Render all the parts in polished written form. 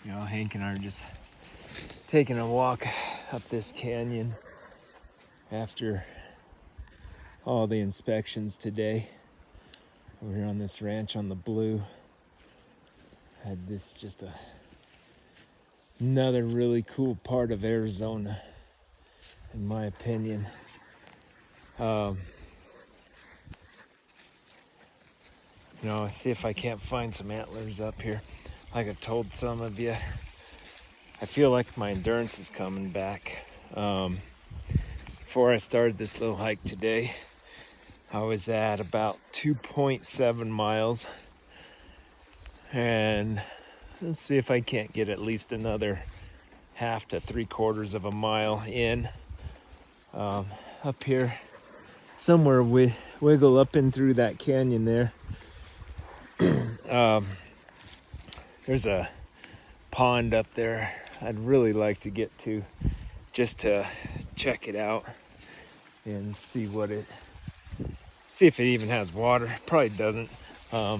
Hank and I are just taking a walk up this canyon after all the inspections today. We're here on this ranch on the Blue. Had this just another really cool part of Arizona, in my opinion. I'll see if I can't find some antlers up here. Like I told some of you, I feel like my endurance is coming back. Before I started this little hike today, I was at about 2.7 miles. And let's see if I can't get at least another half to 3/4 of a mile in. Up here, somewhere we wiggle up in through that canyon there. There's a pond up there I'd really like to get to just to check it out and see if it even has water. Probably doesn't. But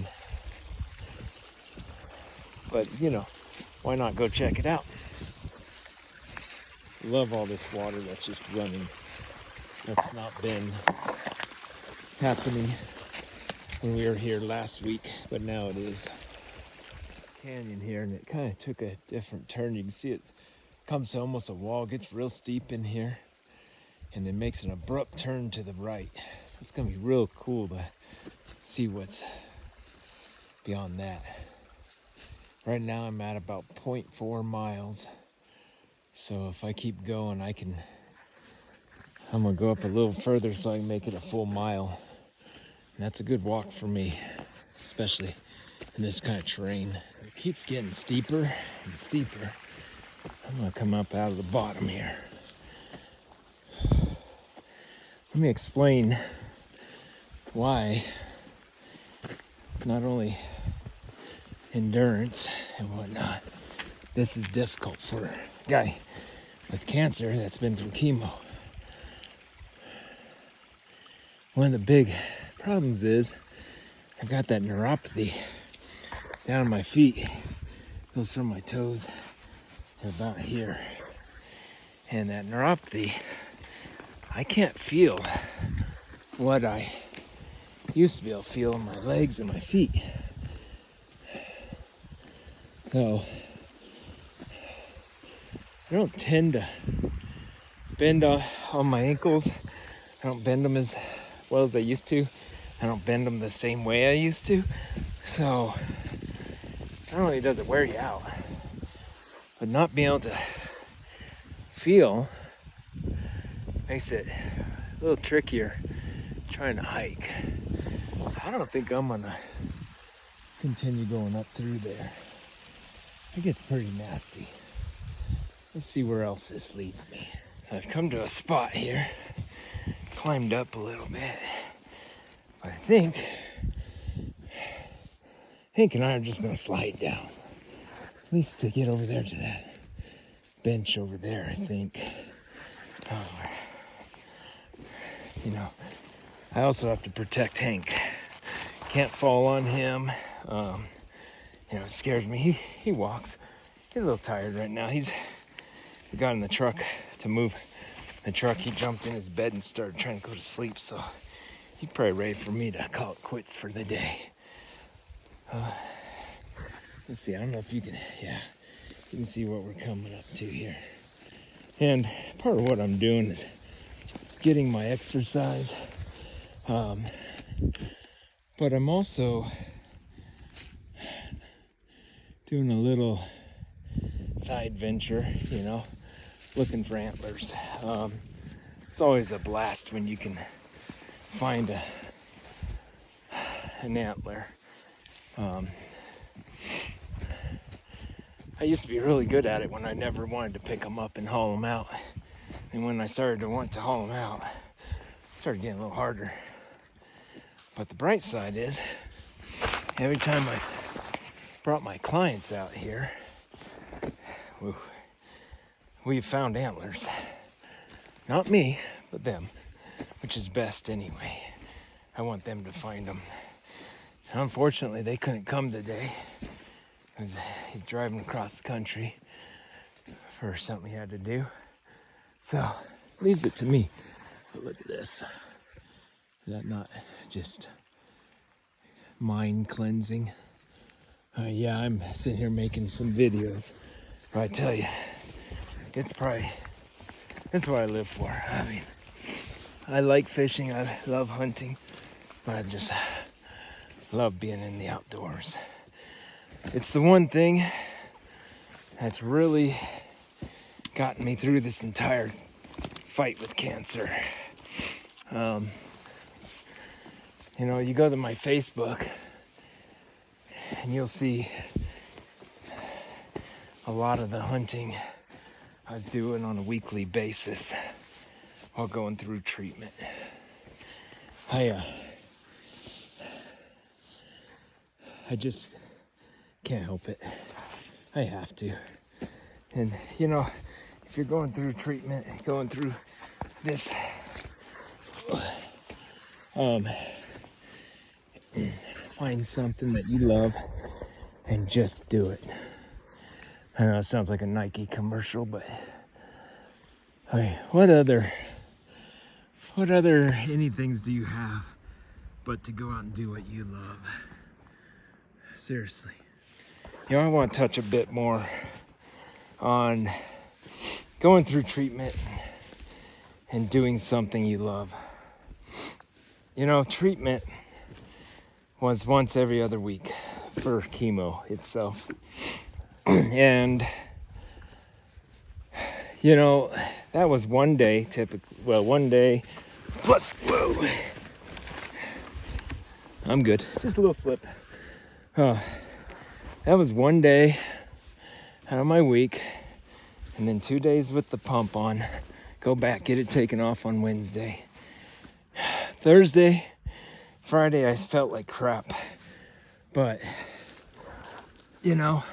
why not go check it out? Love all this water that's just running. That's not been happening when we were here last week, but now it is. Canyon here, and it kind of took a different turn. You can see it comes to almost a wall, gets real steep in here, and then makes an abrupt turn to the right. So it's gonna be real cool to see what's beyond that. Right now I'm at about 0.4 miles. So if I keep going, I'm gonna go up a little further so I can make it a full mile. And that's a good walk for me, especially in this kind of terrain. It keeps getting steeper and steeper. I'm gonna come up out of the bottom here. Let me explain why not only endurance and whatnot, this is difficult for a guy with cancer that's been through chemo. One of the big problems is I've got that neuropathy down my feet. Goes from my toes to about here. And that neuropathy, I can't feel what I used to be able to feel in my legs and my feet. So I don't tend to bend on my ankles. I don't bend them as well as I used to. I don't bend them the same way I used to. So not only does it wear you out, but not being able to feel makes it a little trickier trying to hike. I don't think I'm gonna continue going up through there. It gets pretty nasty. Let's see where else this leads me. So I've come to a spot here, climbed up a little bit. But I think Hank and I are just gonna slide down. At least to get over there to that bench over there, I think. I also have to protect Hank. Can't fall on him. It scares me. He walks. He's a little tired right now. We got in the truck to move the truck. He jumped in his bed and started trying to go to sleep. So he's probably ready for me to call it quits for the day. Let's see. I don't know if you can see what we're coming up to here. And part of what I'm doing is getting my exercise. But I'm also doing a little side venture, looking for antlers. It's always a blast when you can find an antler. I used to be really good at it when I never wanted to pick them up and haul them out. And when I started to want to haul them out, it started getting a little harder. But the bright side is, every time I brought my clients out here, we've found antlers. Not me, but them, which is best anyway. I want them to find them. And unfortunately, they couldn't come today. He's driving across the country for something he had to do. So, leaves it to me. But look at this. Is that not just mind cleansing? Yeah, I'm sitting here making some videos. But I tell you, that's what I live for. I mean, I like fishing, I love hunting, but I just love being in the outdoors. It's the one thing that's really gotten me through this entire fight with cancer. You know, you go to my Facebook and you'll see a lot of the hunting I was doing on a weekly basis while going through treatment. I just can't help it. I have to. And you know, if you're going through treatment, going through this, find something that you love and just do it. I know it sounds like a Nike commercial, but what other anythings do you have but to go out and do what you love? Seriously. You know, I want to touch a bit more on going through treatment and doing something you love. You know, treatment was once every other week for chemo itself. And, you know, that was one day typically, well, one day plus, whoa, I'm good, just a little slip. That was one day out of my week, and then 2 days with the pump on, go back, get it taken off on Wednesday. Thursday, Friday, I felt like crap, but, you know,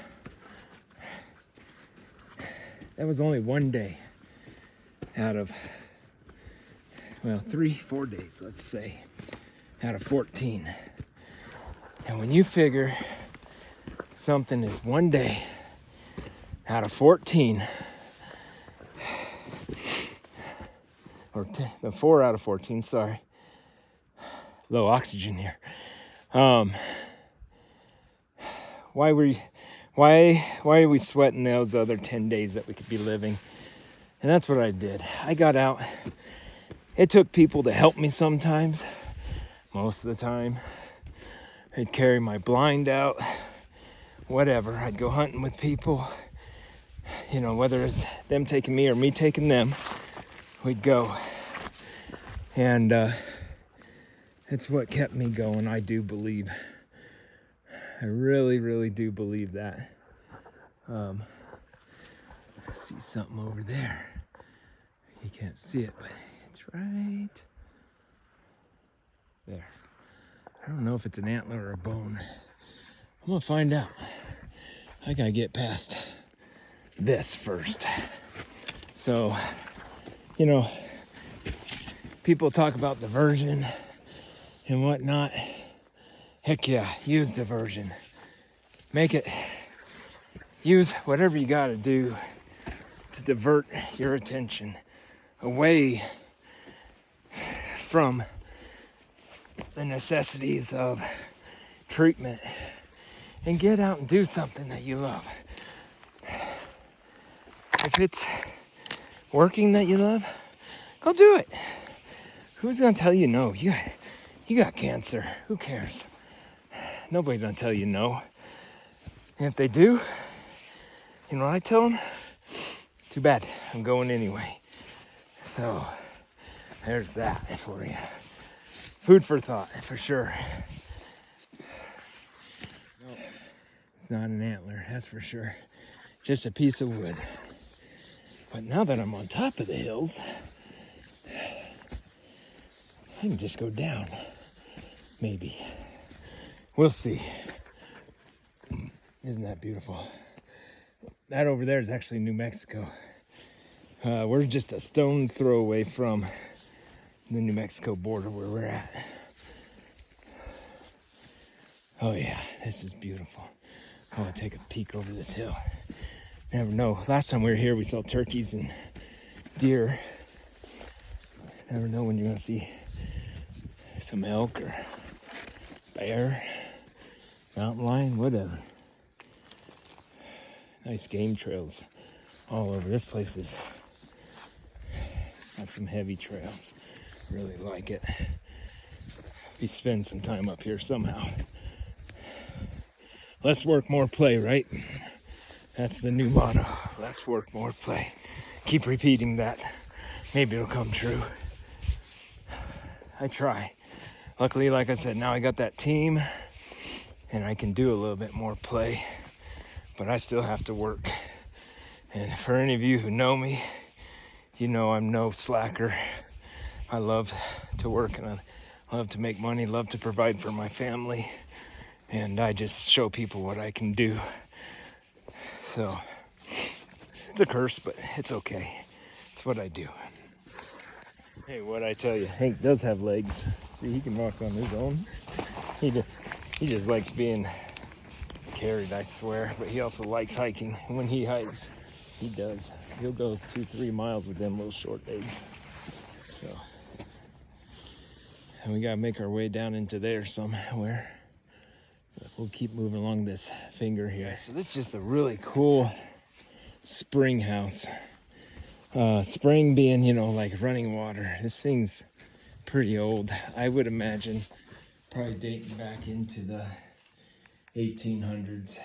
that was only one day out of, well, 3-4 days, let's say, out of 14. And when you figure something is one day out of 14, or 4 out of 14, sorry, low oxygen here. Why are we sweating those other 10 days that we could be living? And that's what I did. I got out. It took people to help me sometimes. Most of the time, I'd carry my blind out, whatever. I'd go hunting with people. You know, whether it's them taking me or me taking them, we'd go. And it's what kept me going, I do believe. I really, really do believe that. I see something over there. You can't see it, but it's right there. I don't know if it's an antler or a bone. I'm gonna find out. I gotta get past this first. So, you know, people talk about diversion and whatnot. Heck yeah, use diversion. Make it, use whatever you gotta do to divert your attention away from the necessities of treatment and get out and do something that you love. If it's working that you love, go do it. Who's gonna tell you no? You got cancer. Who cares? Nobody's gonna tell you no. And if they do, you know what I tell them? Too bad, I'm going anyway. So, there's that for you. Food for thought, for sure. No, it's not an antler, that's for sure. Just a piece of wood. But now that I'm on top of the hills, I can just go down. Maybe. We'll see. Isn't that beautiful? That over there is actually New Mexico. We're just a stone's throw away from the New Mexico border where we're at. Oh yeah, this is beautiful. I want to take a peek over this hill. Never know. Last time we were here, we saw turkeys and deer. Never know when you're going to see some elk or bear, mountain lion, whatever. Nice game trails all over. This place is got some heavy trails. Really like it. We spend some time up here somehow. Less work, more play, right? That's the new motto. Less work, more play. Keep repeating that. Maybe it'll come true. I try. Luckily, like I said, now I got that team and I can do a little bit more play, but I still have to work. And for any of you who know me, you know I'm no slacker. I love to work and I love to make money, love to provide for my family, and I just show people what I can do. So it's a curse, but it's okay. It's what I do. Hey, what I tell you, Hank does have legs. See, he can walk on his own. He just likes being carried, I swear. But he also likes hiking. When he hikes, he does. He'll go 2-3 miles with them little short legs. So, and we gotta make our way down into there somewhere. But we'll keep moving along this finger here. So this is just a really cool spring house. Spring being, like running water. This thing's pretty old. I would imagine probably dating back into the 1800s,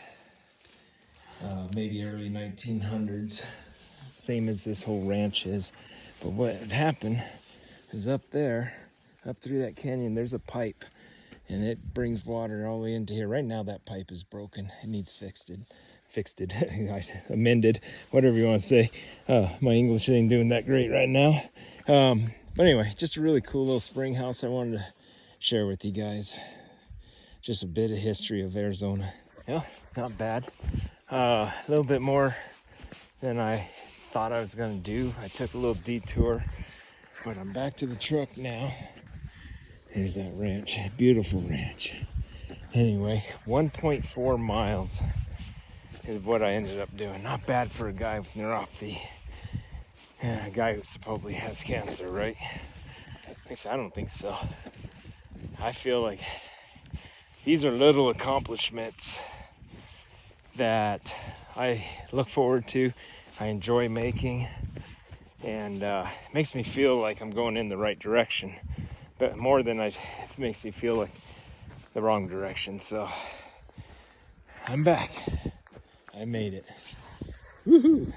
maybe early 1900s. Same as this whole ranch is. But what had happened is up there, up through that canyon, there's a pipe. And it brings water all the way into here. Right now that pipe is broken. It needs fixed, amended, whatever you want to say. My English ain't doing that great right now. But anyway, just a really cool little spring house I wanted to share with you guys. Just a bit of history of Arizona. Yeah, not bad. A little bit more than I thought I was going to do. I took a little detour, but I'm back to the truck now. Here's that ranch, beautiful ranch. Anyway, 1.4 miles is what I ended up doing. Not bad for a guy with neuropathy. And a guy who supposedly has cancer, right? At least I don't think so. I feel like these are little accomplishments that I look forward to, I enjoy making, and it makes me feel like I'm going in the right direction. But more than it makes me feel like the wrong direction. So I'm back. I made it. Woohoo!